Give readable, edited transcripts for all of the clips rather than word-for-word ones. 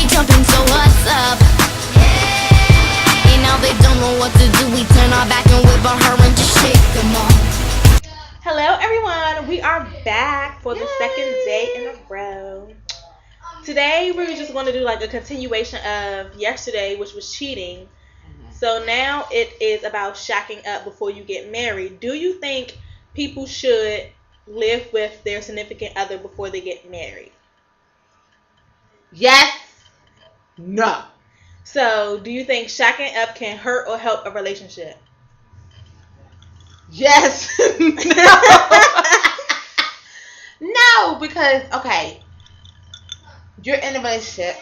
they jumping, so what's up? And now they don't know what to do. We turn our back and whip on her and just shake them off. Hello, everyone. We are back for the second day in a row. Today, we're just going to do like a continuation of yesterday, which was cheating. So now it is about shacking up before you get married. Do you think people should live with their significant other before they get married? Yes. No. So, do you think shacking up can hurt or help a relationship? Yes. No. No, because, okay, you're in a relationship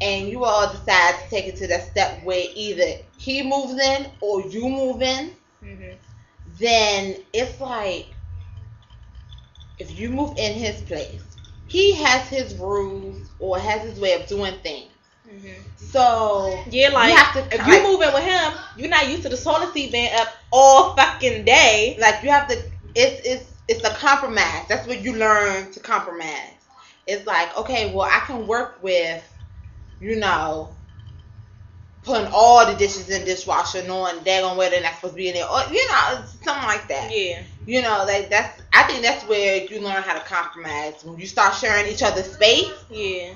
and you all decide to take it to that step where either he moves in or you move in, then it's like, if you move in his place, he has his rules or has his way of doing things. So yeah, like you have to, if you move in with him, you're not used to the toilet seat being up all fucking day. Like you have to. It's a compromise. That's what you learn to compromise. It's like, okay, well, I can work with, putting all the dishes in the dishwasher, knowing they're gonna wear they're not supposed to be in there, or something like that. Yeah. Like I think that's where you learn how to compromise when you start sharing each other's space. Yeah.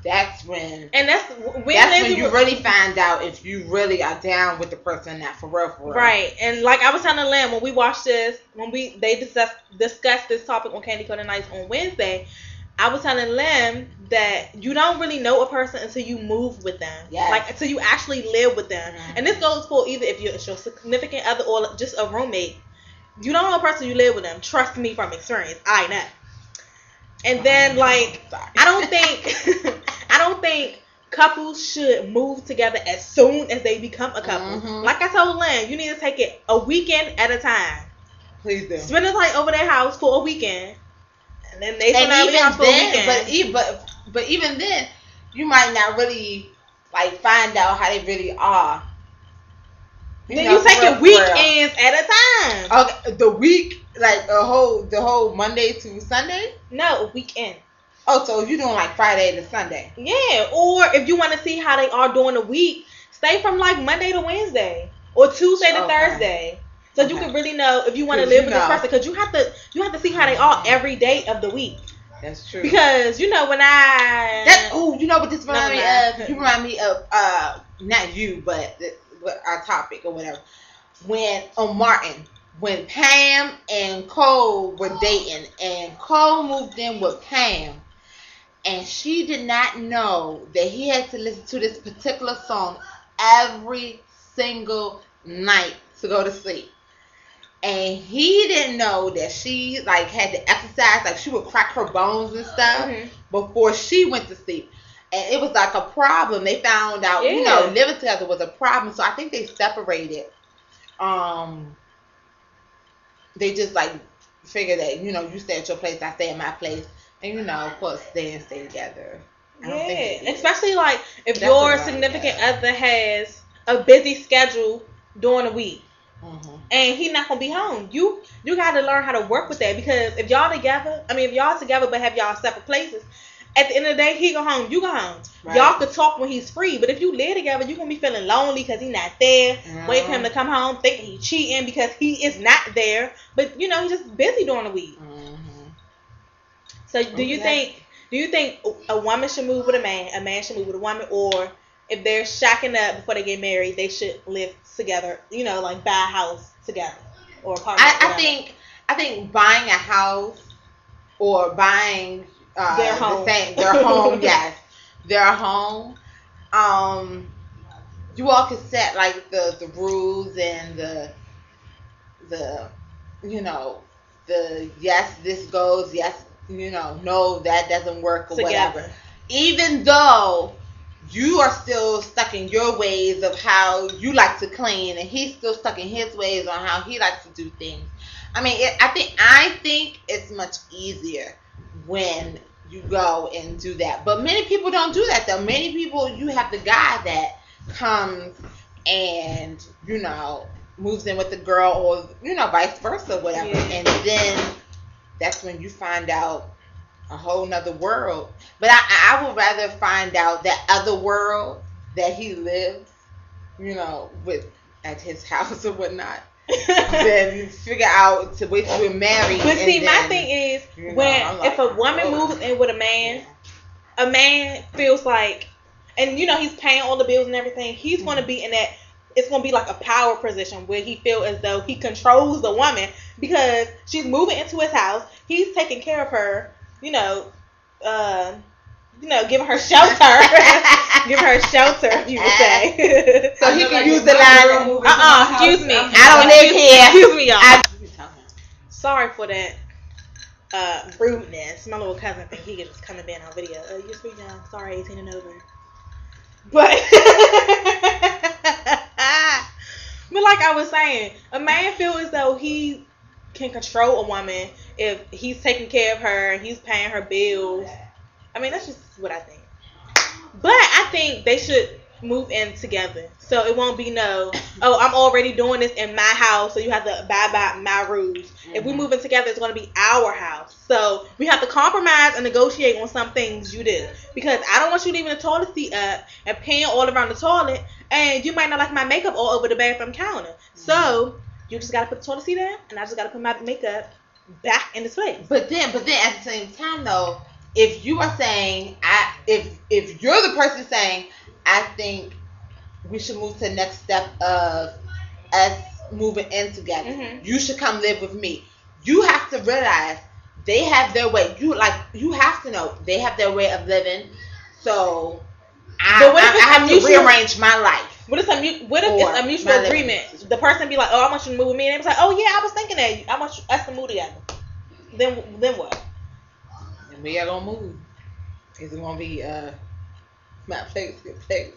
That's when. And that's when you really find out if you really are down with the person that for real. Right. And like I was telling Lam when we watched this, they discussed this topic on Candy Coated Nights on Wednesday, I was telling Lam that you don't really know a person until you move with them. Yes. Like until you actually live with them. And this goes for either if it's your significant other or just a roommate. You don't know a person, you live with them. Trust me from experience. I know. And then like I don't think couples should move together as soon as they become a couple. Like I told Lam, you need to take it a weekend at a time. Please do. Spend the night over their house for a weekend. And then they spend over their house for a weekend. But even then, you might not really like find out how they really are. Then you take it weekends at a time. Okay, the week, like the whole Monday to Sunday? No, weekend. Oh, so you're doing like Friday to Sunday? Yeah, or if you want to see how they are during the week, stay from like Monday to Wednesday or Tuesday to Thursday, so you can really know if you want to live with this person. Because you have to see how they are every day of the week. That's true. Because you know what this remind me of? You remind me of not you, but our topic or whatever. When Pam and Cole were dating, and Cole moved in with Pam, and she did not know that he had to listen to this particular song every single night to go to sleep. And he didn't know that she like had to exercise, like she would crack her bones and stuff before she went to sleep. And it was like a problem. They found out, living together was a problem. So I think they separated. They just like figured that, you stay at your place, I stay at my place. And, of course, stay together. Especially like if your significant other has a busy schedule during the week. And he's not gonna be home. You got to learn how to work with that, because if y'all together but have y'all separate places, at the end of the day, he go home, you go home. Right. Y'all could talk when he's free, but if you live together, you're gonna be feeling lonely because he's not there. Waiting for him to come home, thinking he's cheating because he is not there. But he's just busy during the week. So do you think a woman should move with a man should move with a woman, or if they're shacking up before they get married, they should live together, like buy a house together or apartment? I think buying a house or buying their home, yes, their home. You all can set like the rules and the yes, this goes, yes, no, that doesn't work or together. Whatever. Even though you are still stuck in your ways of how you like to clean, and he's still stuck in his ways on how he likes to do things. I mean, I think it's much easier when you go and do that. But many people don't do that, though. Many people, you have the guy that comes and, moves in with the girl, or, vice versa, whatever. Yeah. And then that's when you find out a whole nother world. But I would rather find out that other world that he lives, you know, with at his house or whatnot, than figure out to which we're married. But see, then, my thing is, if a woman moves in with a man feels like, and you know, he's paying all the bills and everything, he's going to be in that, it's going to be like a power position where he feels as though he controls the woman because she's moving into his house, he's taking care of her, giving her shelter. Give her shelter, you would say. So he can use the line, excuse me. I don't live here. Excuse me, y'all. Sorry for that rudeness. My little cousin think he could just come and be on video. You're sweet young. Sorry, 18 and over. But like I was saying, a man feels as though he can control a woman if he's taking care of her and he's paying her bills. I mean, that's just what I think. But I think they should move in together. So it won't be I'm already doing this in my house, so you have to abide by my rules. Mm-hmm. If we move in together, it's going to be our house. So we have to compromise and negotiate on some things you do. Because I don't want you leaving the toilet seat up and peeing all around the toilet, and you might not like my makeup all over the bathroom counter. Mm-hmm. So you just got to put the toilet seat in, and I just got to put my makeup back in its place. But then at the same time, though, if you are saying, if you're the person saying, I think we should move to the next step of us moving in together. Mm-hmm. You should come live with me. You have to realize they have their way. You have to know they have their way of living. So I have to rearrange my life. What if it's a mutual agreement? The person be like, "Oh, I want you to move with me," and it's like, "Oh yeah, I was thinking that. I want us to move together." Then what? And we are gonna move. Is it gonna be my place, your place?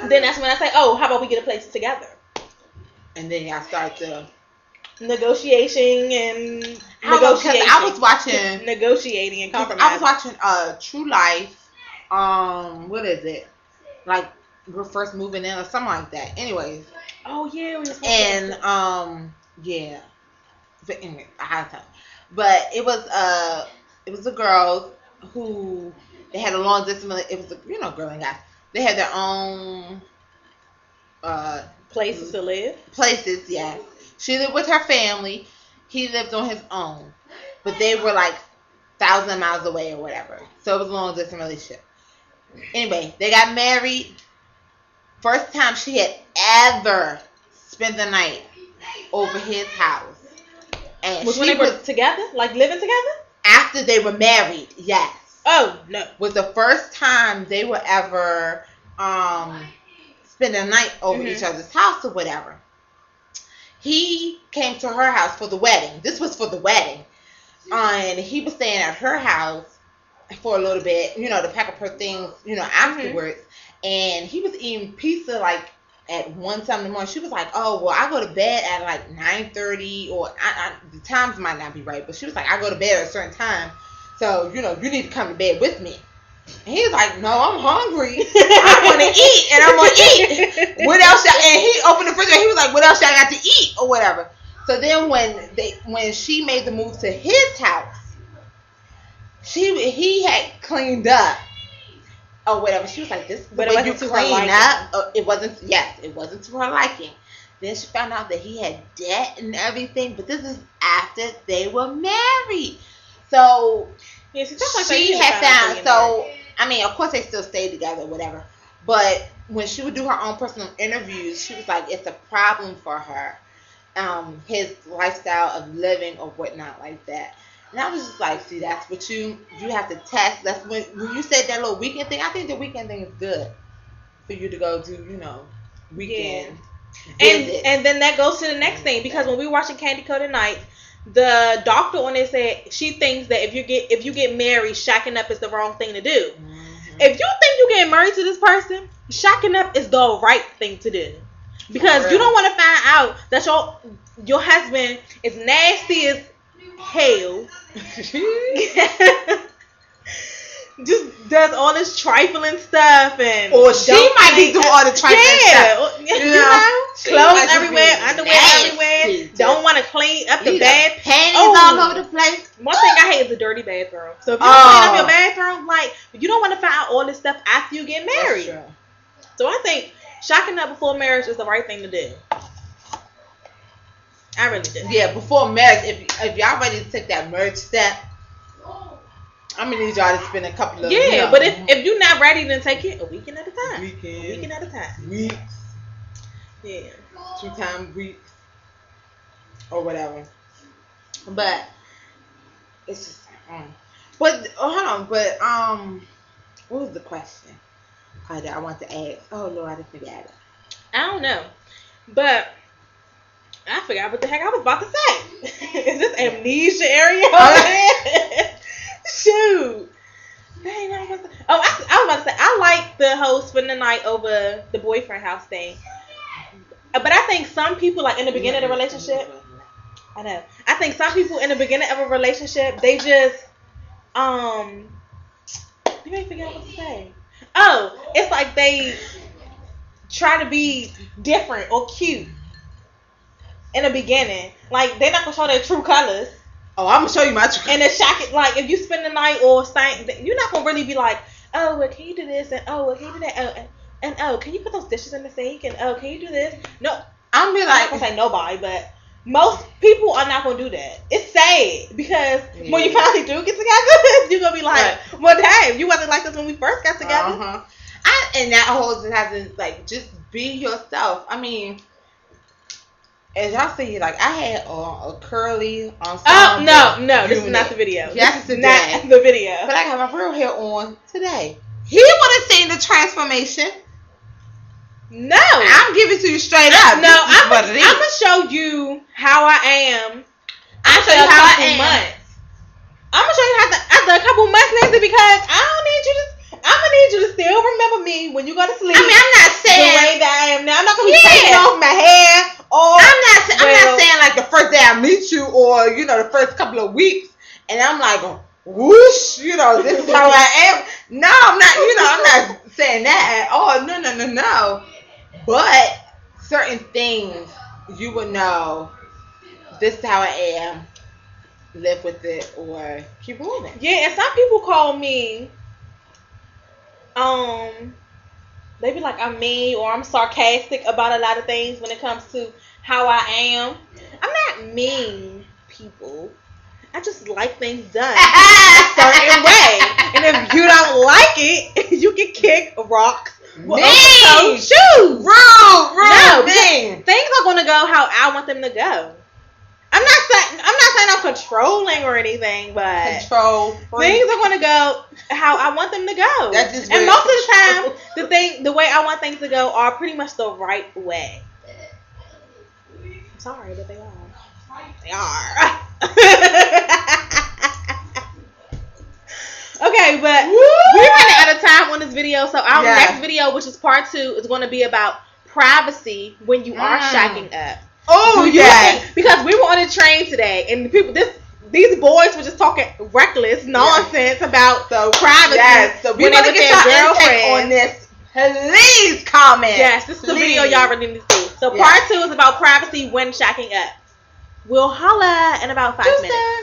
Then that's when I say, "Oh, how about we get a place together?" And then y'all start the negotiating. I was watching negotiating and compromising. I was watching True Life. What is it? Like we're first moving in or something like that. Anyways. Oh yeah. Yeah. But anyway, I had time. But it was a girl who they had a long distance. It was girl and guy. They had their own places to live. Places, yeah. She lived with her family. He lived on his own, but they were like 1,000 miles away or whatever. So it was a long distance relationship. Anyway, they got married. First time she had ever spent the night over his house. And when they were together? Like living together? After they were married, yes. Oh, no. Was the first time they were ever spend a night over each other's house or whatever. He came to her house for the wedding. This was for the wedding. And he was staying at her house for a little bit, to pack up her things, afterwards. And he was eating pizza like at 1 time in the morning. She was like, "Oh, well, I go to bed at like 9:30, or the times might not be right, but she was like, I go to bed at a certain time, so you need to come to bed with me." And he was like, "No, I'm hungry. I want to eat, and I'm gonna eat. What else?" And he opened the refrigerator. He was like, "What else y'all got to eat or whatever?" So then when she made the move to his house, he had cleaned up. Or whatever. She was like, "This, but it wasn't to her liking." It wasn't. Yes, it wasn't to her liking. Then she found out that he had debt and everything. But this is after they were married. So yeah, she had found. So I mean, of course, they still stayed together, or whatever. But when she would do her own personal interviews, she was like, it's a problem for her, his lifestyle of living or whatnot like that. And I was just like, see, that's what you have to test. That's when you said that little weekend thing. I think the weekend thing is good for you to go do, weekend visits. And then that goes to the next thing, because when we were watching Candy Coated Nights, the doctor on it said she thinks that if you get married, shacking up is the wrong thing to do. Mm-hmm. If you think you get married to this person, shacking up is the right thing to do, because you don't want to find out that your husband is nasty as hell. Just does all this trifling stuff, and or she might be doing all the trifling stuff. You know, clothes everywhere, underwear everywhere. Don't want to clean up the bed, panties all over the place. One thing I hate is a dirty bathroom. So if you clean up your bathroom, like you don't want to find out all this stuff after you get married. So I think shacking up before marriage is the right thing to do. I really do. Yeah, before marriage, if y'all ready to take that marriage step, I'm gonna need y'all to spend a couple of but if you're not ready, then take it a weekend at a time. Weekend at a time. Weeks. Yeah. 2 times weeks. Or whatever. But it's just but hold on, but what was the question? I want to ask. Oh Lord, I didn't forget it. I don't know. But I forgot what the heck I was about to say. Is this amnesia area? Shoot. Dang, I was about to say, I like the whole spend the night over the boyfriend house thing. But I think some people, like in the beginning of the relationship, I know. I think some people in the beginning of a relationship, they just, you may forget what to say. Oh, it's like they try to be different or cute in the beginning. Like, they're not going to show their true colors. Oh, I'm going to show you my true colors. And it's shocking. Like, if you spend the night or something, you're not going to really be like, oh, well, can you do this? And, oh, well, can you do that? Oh, can you put those dishes in the sink? And, oh, can you do this? No. I'm not going to say nobody, but most people are not going to do that. It's sad because when you finally do get together, you're going to be like, well, damn, you wasn't like this when we first got together. And that whole just has to, like, just be yourself. I mean, as y'all see, like, I had a curly ensemble. Oh, no, this is not the video. Yes, this is not the video. But I got my real hair on today. He would have seen the transformation. No. I'm giving it to you straight up. No, I'm going to show you how I am after a couple months. I'm going to show you after a couple months, Nancy, because I'm going to need you to still remember me when you go to sleep. I mean, I'm not saying the way that I am now. I'm not going to be taking off my hair. I'm not saying like the first day I meet you or, you know, the first couple of weeks and I'm like, whoosh, you know, this is how I am. No, I'm not saying that at all. No. But certain things you would know, this is how I am, live with it or keep moving. Yeah, and some people call me, they be like I'm mean or I'm sarcastic about a lot of things when it comes to how I am. I'm not mean, people. I just like things done a certain way. And if you don't like it, you can kick rocks. Mean! Shoes! Rude! No, mean! Things are gonna go how I want them to go. I'm not saying I'm controlling or anything, but things are gonna go how I want them to go. That's just and most of the time, the way I want things to go are pretty much the right way. I'm sorry, but they are. They are. Okay, but we're running out of time on this video, so our next video, which is part 2, is going to be about privacy when you are shacking up. Oh, yeah. Because we were on a train today, and these boys were just talking reckless nonsense about privacy. Yes, so we want to get your intake on this. Please comment. Yes, this is the video y'all really need to see. So part 2 is about privacy when shacking up. We'll holla in about 5 minutes.